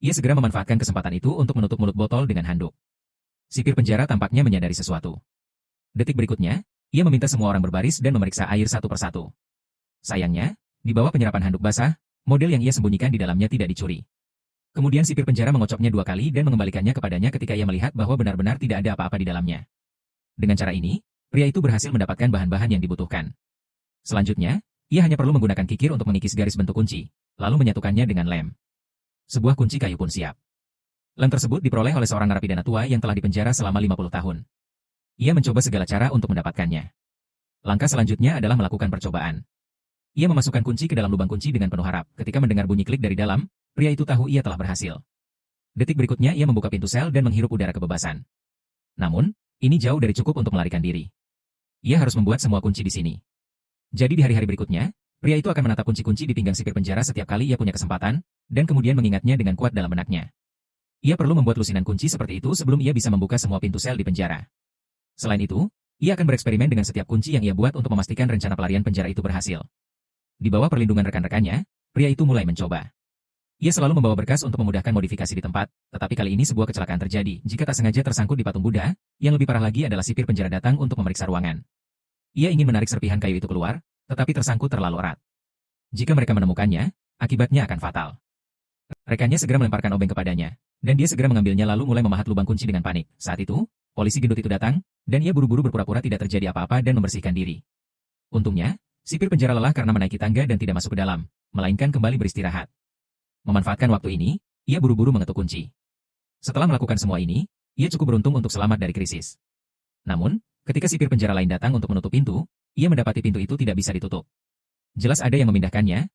Ia segera memanfaatkan kesempatan itu untuk menutup mulut botol dengan handuk. Sipir penjara tampaknya menyadari sesuatu. Detik berikutnya, ia meminta semua orang berbaris dan memeriksa air satu persatu. Sayangnya, di bawah penyerapan handuk basah, model yang ia sembunyikan di dalamnya tidak dicuri. Kemudian sipir penjara mengocoknya 2 kali dan mengembalikannya kepadanya ketika ia melihat bahwa benar-benar tidak ada apa-apa di dalamnya. Dengan cara ini, pria itu berhasil mendapatkan bahan-bahan yang dibutuhkan. Selanjutnya, ia hanya perlu menggunakan kikir untuk mengikis garis bentuk kunci, lalu menyatukannya dengan lem. Sebuah kunci kayu pun siap. Lem tersebut diperoleh oleh seorang narapidana tua yang telah dipenjara selama 50 tahun. Ia mencoba segala cara untuk mendapatkannya. Langkah selanjutnya adalah melakukan percobaan. Ia memasukkan kunci ke dalam lubang kunci dengan penuh harap. Ketika mendengar bunyi klik dari dalam, pria itu tahu ia telah berhasil. Detik berikutnya ia membuka pintu sel dan menghirup udara kebebasan. Namun, ini jauh dari cukup untuk melarikan diri. Ia harus membuat semua kunci di sini. Jadi di hari-hari berikutnya, pria itu akan menatap kunci-kunci di pinggang sipir penjara setiap kali ia punya kesempatan, dan kemudian mengingatnya dengan kuat dalam benaknya. Ia perlu membuat lusinan kunci seperti itu sebelum ia bisa membuka semua pintu sel di penjara. Selain itu, ia akan bereksperimen dengan setiap kunci yang ia buat untuk memastikan rencana pelarian penjara itu berhasil. Di bawah perlindungan rekan-rekannya, pria itu mulai mencoba. Ia selalu membawa berkas untuk memudahkan modifikasi di tempat, tetapi kali ini sebuah kecelakaan terjadi jika tak sengaja tersangkut di patung Buddha. Yang lebih parah lagi adalah sipir penjara datang untuk memeriksa ruangan. Ia ingin menarik serpihan kayu itu keluar, tetapi tersangkut terlalu erat. Jika mereka menemukannya, akibatnya akan fatal. Rekannya segera melemparkan obeng kepadanya, dan dia segera mengambilnya lalu mulai memahat lubang kunci dengan panik. Saat itu, polisi gendut itu datang, dan ia buru-buru berpura-pura tidak terjadi apa-apa dan membersihkan diri. Untungnya, sipir penjara lelah karena menaiki tangga dan tidak masuk ke dalam, melainkan kembali beristirahat. Memanfaatkan waktu ini, ia buru-buru mengetuk kunci. Setelah melakukan semua ini, ia cukup beruntung untuk selamat dari krisis. Namun, ketika sipir penjara lain datang untuk menutup pintu, ia mendapati pintu itu tidak bisa ditutup. Jelas ada yang memindahkannya,